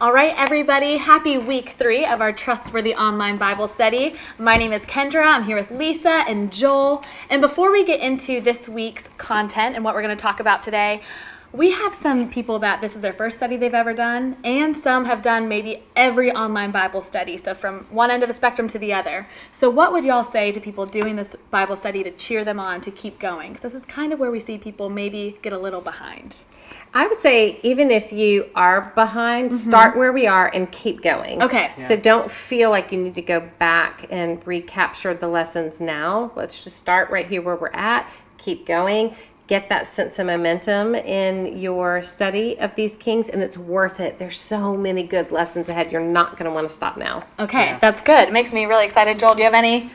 All right, everybody, happy week 3 of our Trustworthy Online Bible Study. My name is Kendra. I'm here with Lysa and Joel. And before we get into this week's content and what we're going to talk about today, we have some people that this is their first study they've ever done, and some have done maybe every online Bible study, so from one end of the spectrum to the other. So what would y'all say to people doing this Bible study to cheer them on to keep going? Because this is kind of where we see people maybe get a little behind. I would say even if you are behind, start where we are and keep going. Okay. So don't feel like you need to go back and recapture the lessons now. Let's just start right here where we're at, keep going, get that sense of momentum in your study of these kings, and it's worth it. There's so many good lessons ahead. You're not going to want to stop now. Okay, that's good. It makes me really excited. Joel, do you have any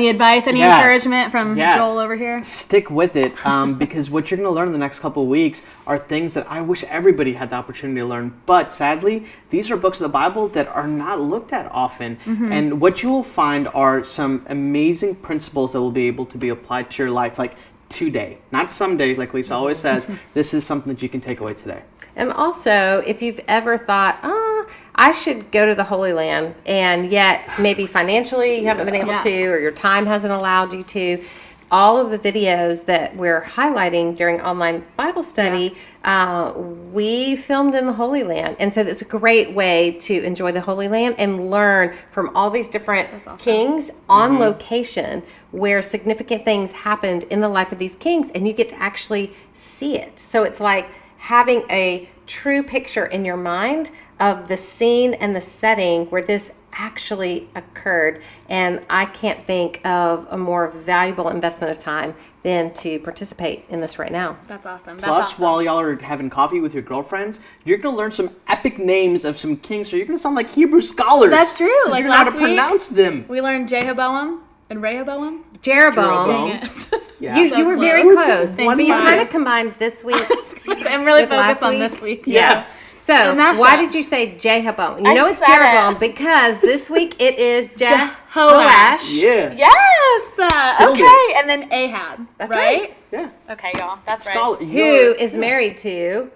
advice, any encouragement from Joel over here? Stick with it, because what you're going to learn in the next couple of weeks are things that I wish everybody had the opportunity to learn. But sadly, these are books of the Bible that are not looked at often. And what you will find are some amazing principles that will be able to be applied to your life, like today, not someday, like Lysa always says. This is something that you can take away today. And also, if you've ever thought, I should go to the Holy Land, and yet maybe financially you haven't been able to, or your time hasn't allowed you to, all of the videos that we're highlighting during online Bible study, we filmed in the Holy Land. And so it's a great way to enjoy the Holy Land and learn from all these different kings on location where significant things happened in the life of these kings, and you get to actually see it. So it's like having a true picture in your mind of the scene and the setting where this actually occurred. And I can't think of a more valuable investment of time than to participate in this right now. That's awesome. Plus, while y'all are having coffee with your girlfriends, you're going to learn some epic names of some kings, so you're going to sound like Hebrew scholars. That's true. Like you're not to pronounce them. We learned Jeroboam and Rehoboam. Jeroboam. Dang it. Yeah. You were very close, but you kind of five. combined this week. I'm really with focused last on week. this week. Yeah. So why did you say Jehoboam? You know it's Jeroboam because this week it is Jehoash. Yeah. Yes. Killed Okay. it. And then Ahab. That's right. Yeah. Okay, y'all. That's Scholar, right. Who is married to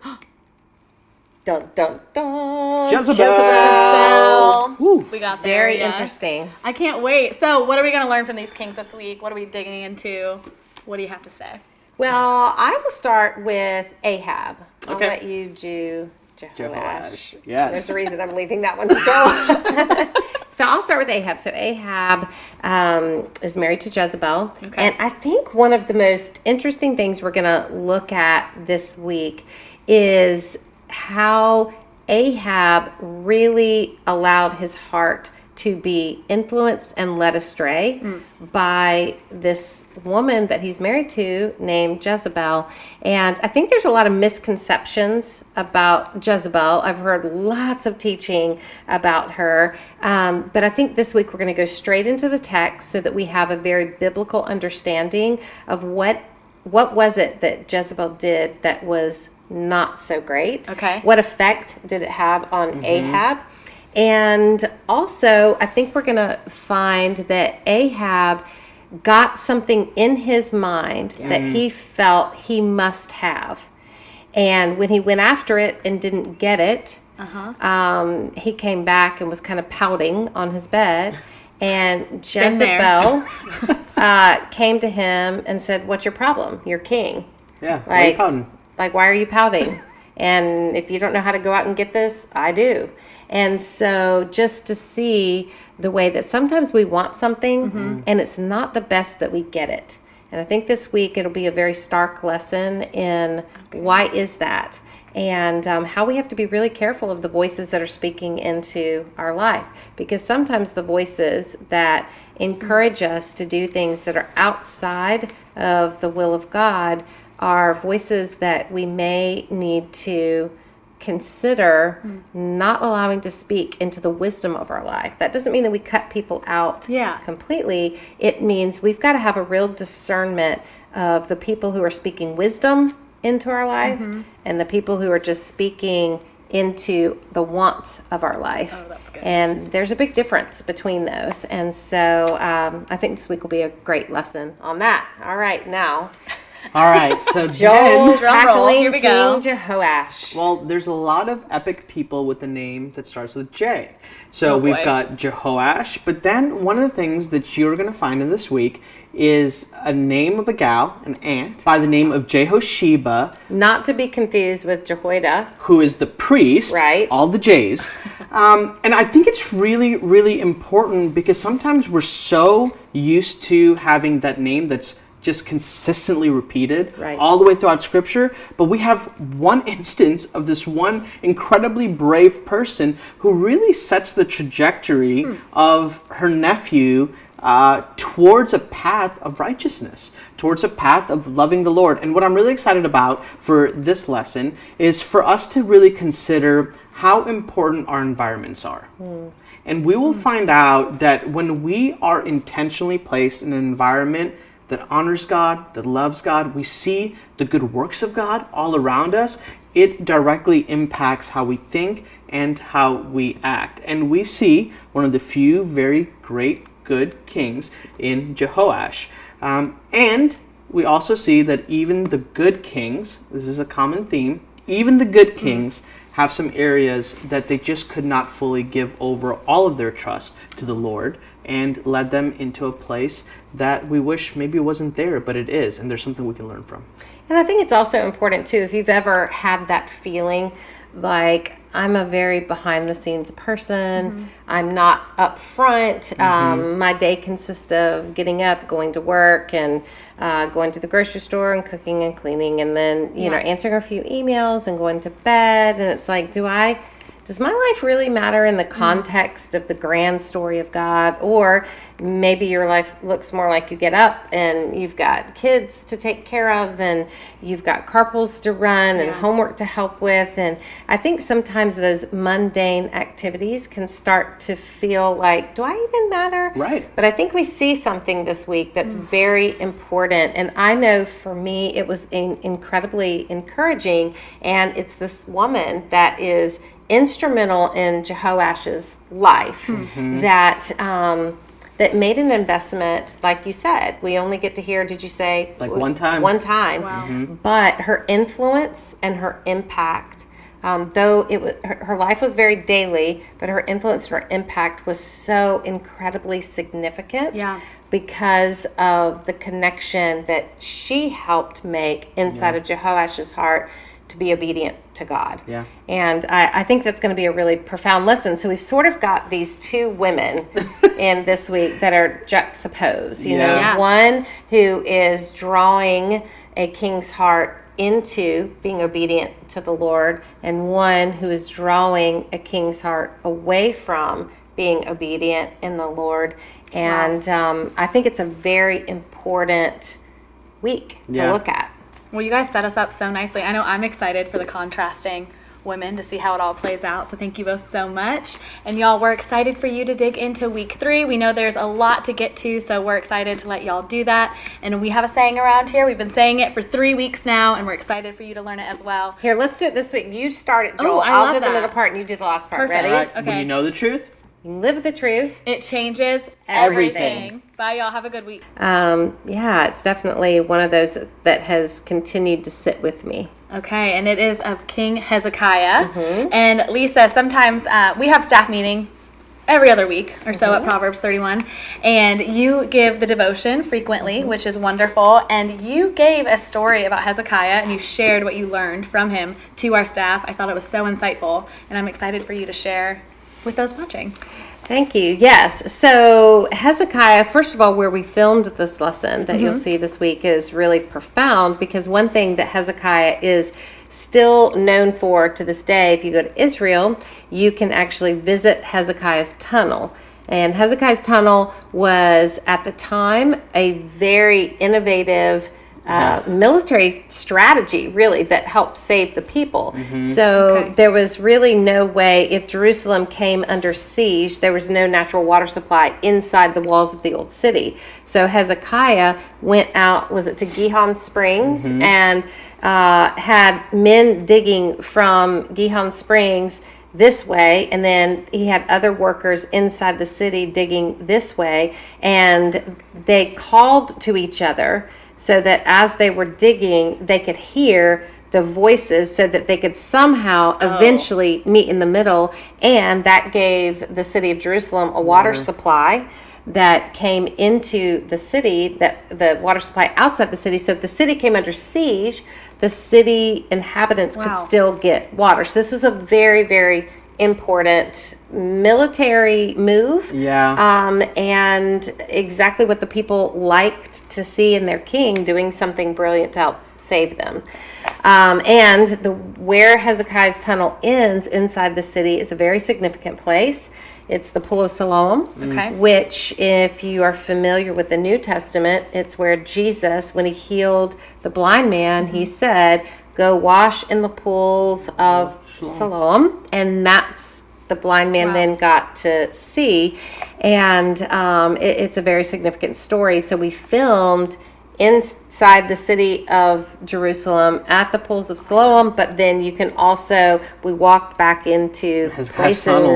dun dun dun Jezebel. Woo. We got there. Very yes. interesting. I can't wait. So, what are we going to learn from these kings this week? What are we digging into? What do you have to say? Well, I will start with Ahab. I'll Okay. let you do Jehoash. Yes. There's a reason I'm leaving that one to Joel. So I'll start with Ahab. So Ahab is married to Jezebel. Okay. And I think one of the most interesting things we're going to look at this week is how Ahab really allowed his heart to be influenced and led astray by this woman that he's married to named Jezebel. And I think there's a lot of misconceptions about Jezebel. I've heard lots of teaching about her. But I think this week we're going to go straight into the text so that we have a very biblical understanding of what was it that Jezebel did that was not so great. Okay. What effect did it have on Ahab? And also, I think we're going to find that Ahab got something in his mind that he felt he must have. And when he went after it and didn't get it, he came back and was kind of pouting on his bed. And Jezebel came to him and said, "What's your problem? You're king." Yeah. Why are you pouting? Like, why are you pouting? And if you don't know how to go out and get this, I do. And so just to see the way that sometimes we want something and it's not the best that we get it. And I think this week it'll be a very stark lesson in why is that, and how we have to be really careful of the voices that are speaking into our life. Because sometimes the voices that encourage us to do things that are outside of the will of God are voices that we may need to consider not allowing to speak into the wisdom of our life. That doesn't mean that we cut people out completely. It means we've got to have a real discernment of the people who are speaking wisdom into our life and the people who are just speaking into the wants of our life. Oh, that's good. And there's a big difference between those. And so I think this week will be a great lesson on that. All right, now All right, so Joel then, Drum roll, tackling here we go. King Jehoash. well, there's a lot of epic people with a name that starts with J. So Oh, we've boy. got Jehoash, but then one of the things that you're going to find in this week is a name of a gal, an aunt, by the name of Jehosheba, Not to be confused with Jehoiada. who is the priest, Right. all the J's. And I think it's really, really important because sometimes we're so used to having that name that's just consistently repeated Right. all the way throughout Scripture. But we have one instance of this one incredibly brave person who really sets the trajectory of her nephew towards a path of righteousness, towards a path of loving the Lord. And what I'm really excited about for this lesson is for us to really consider how important our environments are. And we will find out that when we are intentionally placed in an environment that honors God, that loves God, we see the good works of God all around us, it directly impacts how we think and how we act. And we see one of the few very great good kings in Jehoash. And we also see that even the good kings, this is a common theme, even the good kings have some areas that they just could not fully give over all of their trust to the Lord, and led them into a place that we wish maybe wasn't there, but it is, and there's something we can learn from. And I think it's also important too, if you've ever had that feeling like, I'm a very behind the scenes person, I'm not up front, my day consists of getting up, going to work, and going to the grocery store and cooking and cleaning, and then you know, answering a few emails and going to bed. And it's like, does my life really matter in the context of the grand story of God? Or maybe your life looks more like you get up and you've got kids to take care of, and you've got carpools to run and homework to help with. And I think sometimes those mundane activities can start to feel like, do I even matter? Right. But I think we see something this week that's very important. And I know for me, it was incredibly encouraging. And it's this woman that is instrumental in Jehoash's life that made an investment, like you said. We only get to hear, did you say? Like one time. One time. Wow. But her influence and her impact, though it was, her life was very daily, but her influence and her impact was so incredibly significant. Yeah. Because of the connection that she helped make inside of Jehoash's heart to be obedient to God. Yeah. And I think that's going to be a really profound lesson. So we've sort of got these two women in this week that are juxtaposed. You know, one who is drawing a king's heart into being obedient to the Lord, and one who is drawing a king's heart away from being obedient in the Lord. And I think it's a very important week to look at. Well, you guys set us up so nicely. I know I'm excited for the contrasting women to see how it all plays out. So thank you both so much. And y'all, we're excited for you to dig into week 3. We know there's a lot to get to, so we're excited to let y'all do that. And we have a saying around here. We've been saying it for 3 weeks now, and we're excited for you to learn it as well. Here, let's do it this week. You start it, Joel. Oh, I I'll love do the that. middle part and you do the last part. Perfect. Ready? All right. Okay. When you know the truth, You live the truth. It changes Everything. everything. Bye, y'all. Have a good week. Yeah, it's definitely one of those that has continued to sit with me. Okay, and it is of King Hezekiah. And Lysa, sometimes we have staff meeting every other week or so at Proverbs 31, and you give the devotion frequently, which is wonderful. And you gave a story about Hezekiah, and you shared what you learned from him to our staff. I thought it was so insightful, and I'm excited for you to share with those watching. Thank you. Yes. So Hezekiah, first of all, where we filmed this lesson that you'll see this week is really profound, because one thing that Hezekiah is still known for to this day, if you go to Israel, you can actually visit Hezekiah's tunnel. And Hezekiah's tunnel was at the time a very innovative military strategy, really, that helped save the people. So there was really no way, if Jerusalem came under siege, there was no natural water supply inside the walls of the old city. So Hezekiah went out, was it to Gihon Springs, and had men digging from Gihon Springs this way, and then he had other workers inside the city digging this way, and they called to each other so that as they were digging, they could hear the voices so that they could somehow eventually meet in the middle. And that gave the city of Jerusalem a water supply that came into the city, that the water supply outside the city. So if the city came under siege, the city inhabitants could still get water. So this was a very, very important military move. And exactly what the people liked to see in their king, doing something brilliant to help save them. And where Hezekiah's tunnel ends inside the city is a very significant place. It's the Pool of Siloam, which, if you are familiar with the New Testament, it's where Jesus, when he healed the blind man, he said, go wash in the pools of Siloam. And that's the blind man then got to see. And it's a very significant story. So we filmed inside the city of Jerusalem at the pools of Siloam, but then you can also, we walked back into Hezekiah's tunnel.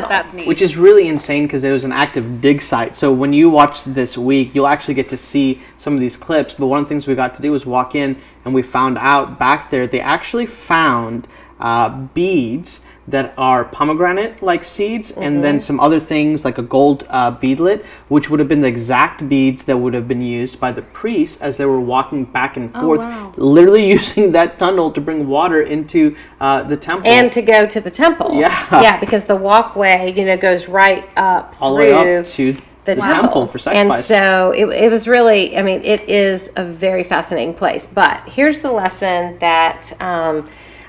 That's neat. Which is really insane because it was an active dig site. So when you watch this week, you'll actually get to see some of these clips. But one of the things we got to do was walk in, and we found out back there they actually found beads that are pomegranate-like seeds, and then some other things like a gold beadlet, which would have been the exact beads that would have been used by the priests as they were walking back and forth, literally using that tunnel to bring water into the temple. And to go to the temple. Yeah, because the walkway, goes right up all the way up to the temple for sacrifice. And so it was really, it is a very fascinating place. But here's the lesson that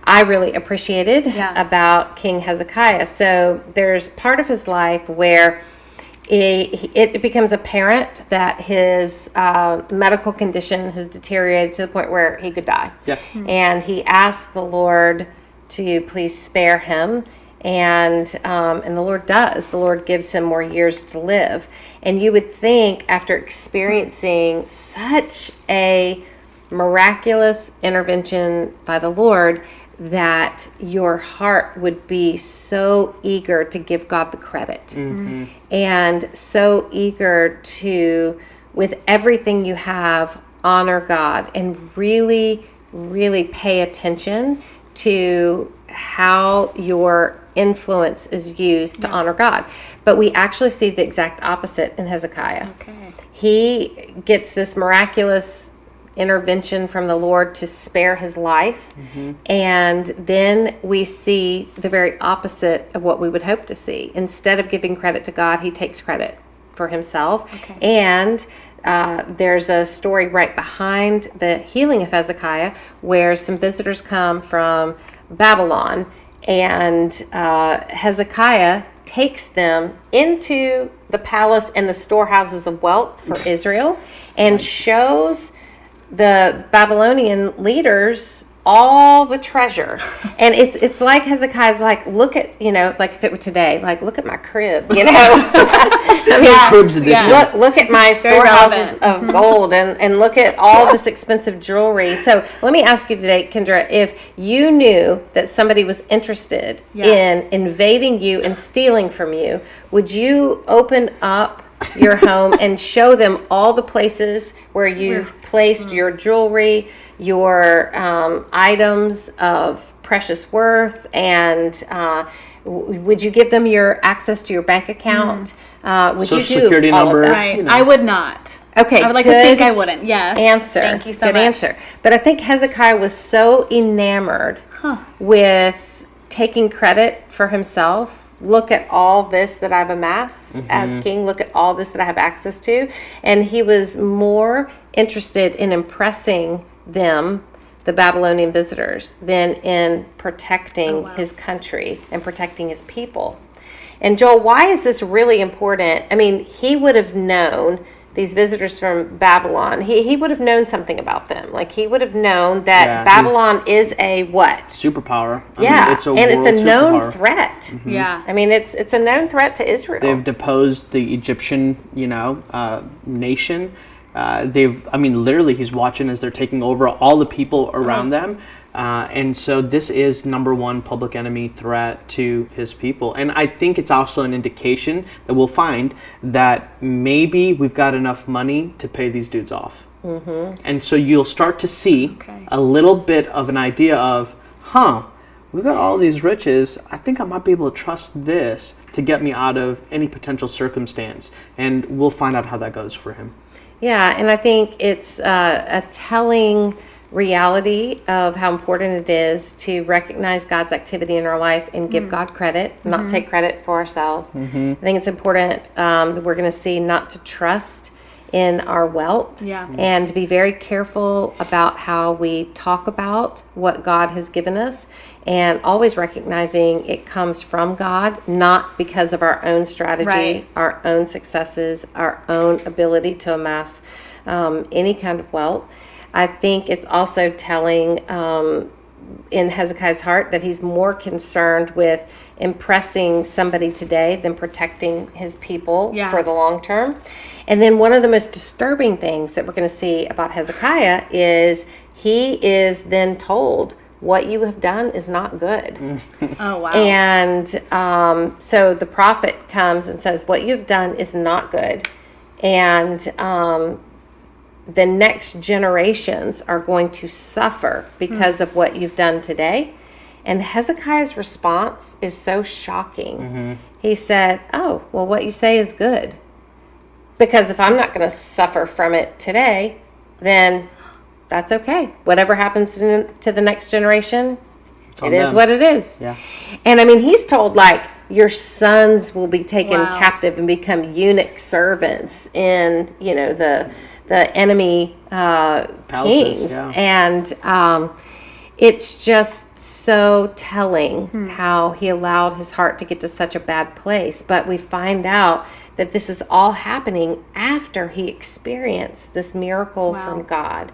I really appreciated about King Hezekiah. So there's part of his life where it becomes apparent that his medical condition has deteriorated to the point where he could die. And he asked the Lord to please spare him. And the Lord does. The Lord gives him more years to live. And you would think, after experiencing such a miraculous intervention by the Lord, that your heart would be so eager to give God the credit, and so eager to, with everything you have, honor God and really, really pay attention to how your influence is used to honor God. But we actually see the exact opposite in Hezekiah. He gets this miraculous intervention from the Lord to spare his life, and then we see the very opposite of what we would hope to see. Instead of giving credit to God, he takes credit for himself. And there's a story right behind the healing of Hezekiah where some visitors come from Babylon, and Hezekiah takes them into the palace and the storehouses of wealth for Israel, and shows the Babylonian leaders all the treasure. And it's like Hezekiah's like, look at, like if it were today, like, look at my crib, Cribs edition. Look at my storehouses of gold, and look at all this expensive jewelry. So let me ask you today, Kendra, if you knew that somebody was interested in invading you and stealing from you, would you open up your home and show them all the places where you've placed your jewelry, your items of precious worth, and would you give them your access to your bank account? Would Social you do security all number? of that? Right. I would not. Okay, I would like to think I wouldn't. Yes. Answer. Thank you so good much. answer. But I think Hezekiah was so enamored with taking credit for himself. Look at all this that I've amassed as king. Look at all this that I have access to. And he was more interested in impressing them, the Babylonian visitors, than in protecting his country and protecting his people. And Joel, why is this really important? He would have known, these visitors from Babylon, he would have known something about them. Like, he would have known that Babylon is a what? Superpower. It's a known threat. Yeah. It's a known threat to Israel. They've deposed the Egyptian, nation. Literally, he's watching as they're taking over all the people around them. And so this is number one public enemy threat to his people. And I think it's also an indication that we'll find that maybe we've got enough money to pay these dudes off. And so you'll start to see a little bit of an idea of, we've got all these riches. I think I might be able to trust this to get me out of any potential circumstance. And we'll find out how that goes for him. Yeah, and I think it's a telling reality of how important it is to recognize God's activity in our life and give God credit, not take credit for ourselves. I think it's important that we're going to see not to trust in our wealth and to be very careful about how we talk about what God has given us, and always recognizing it comes from God, not because of our own strategy, our own successes, our own ability to amass any kind of wealth. I think it's also telling in Hezekiah's heart that he's more concerned with impressing somebody today than protecting his people for the long term. And then one of the most disturbing things that we're going to see about Hezekiah is he is then told, what you have done is not good. Oh, wow. And so the prophet comes and says, what you've done is not good. And the next generations are going to suffer because of what you've done today. And Hezekiah's response is so shocking. He said, oh, well, what you say is good. Because if I'm not going to suffer from it today, then that's okay. Whatever happens to the next generation, it is what it is. Yeah. And I mean, he's told, like, your sons will be taken captive and become eunuch servants in, you know, the enemy kings. And it's just so telling how he allowed his heart to get to such a bad place. But we find out that this is all happening after he experienced this miracle from God.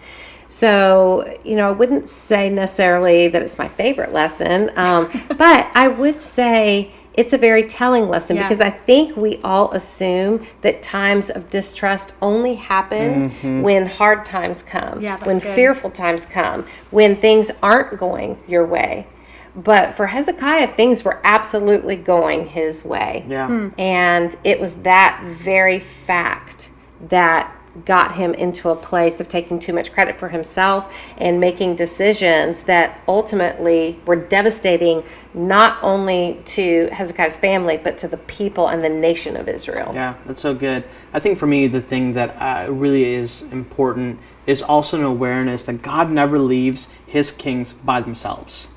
So, you know, I wouldn't say necessarily that it's my favorite lesson, but I would say it's a very telling lesson because I think we all assume that times of distrust only happen when hard times come, when fearful times come, when things aren't going your way. But for Hezekiah, things were absolutely going his way. And it was that very fact that got him into a place of taking too much credit for himself and making decisions that ultimately were devastating not only to Hezekiah's family, but to the people and the nation of Israel. Yeah, that's so good. I think for me, the thing that really is important is also an awareness that God never leaves his kings by themselves.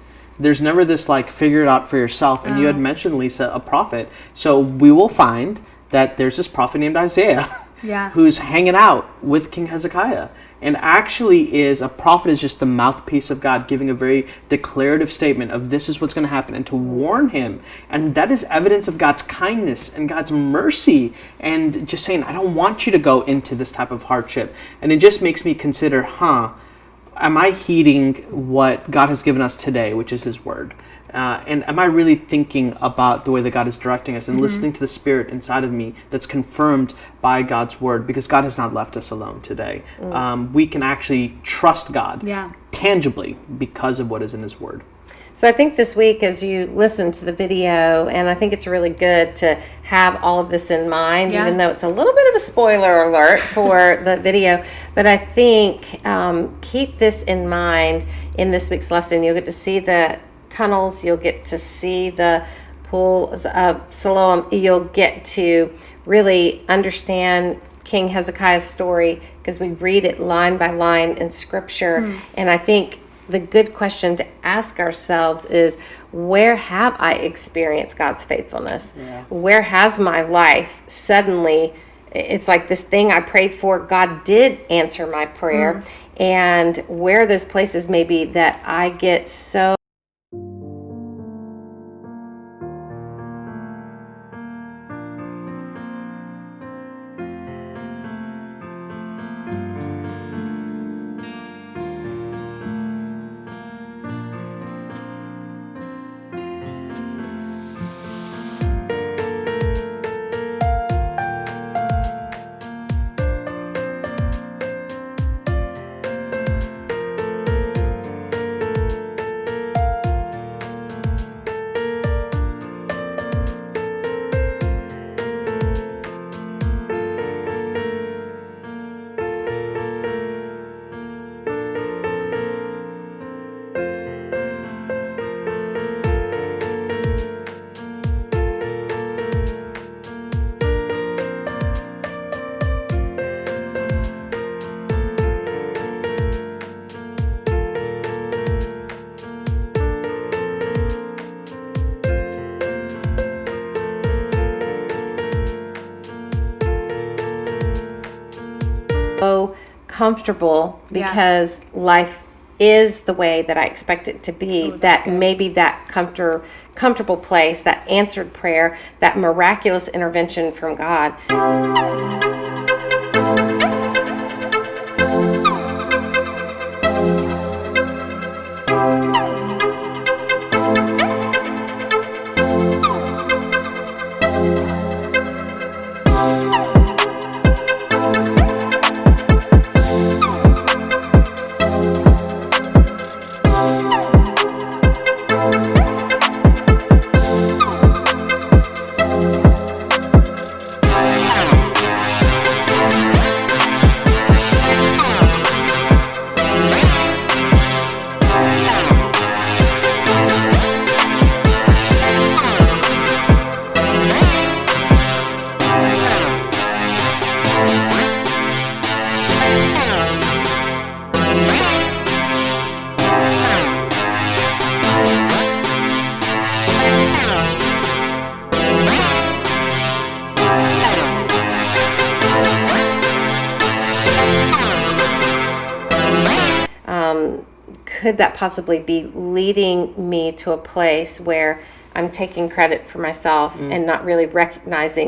There's never this, like, figure it out for yourself. And you had mentioned, Lysa, a prophet. So we will find that there's this prophet named Isaiah who's hanging out with King Hezekiah, and actually is a prophet is just the mouthpiece of God, giving a very declarative statement of this is what's going to happen, and to warn him. And that is evidence of God's kindness and God's mercy, and just saying, I don't want you to go into this type of hardship. And it just makes me consider, am I heeding what God has given us today, which is his word? And am I really thinking about the way that God is directing us and listening to the Spirit inside of me that's confirmed by God's word? Because God has not left us alone today. We can actually trust God tangibly because of what is in his word. So I think this week, as you listen to the video, and I think it's really good to have all of this in mind, even though it's a little bit of a spoiler alert for the video, but I think keep this in mind in this week's lesson. You'll get to see the tunnels, you'll get to see the pools of Siloam, you'll get to really understand King Hezekiah's story because we read it line by line in scripture. And I think the good question to ask ourselves is, where have I experienced God's faithfulness? Where has my life suddenly, it's like this thing I prayed for, God did answer my prayer. And where are those places maybe that I get so comfortable Yeah. because life is the way that I expect it to be, that maybe that comfortable place, that answered prayer, that miraculous intervention from God. Could that possibly be leading me to a place where I'm taking credit for myself and not really recognizing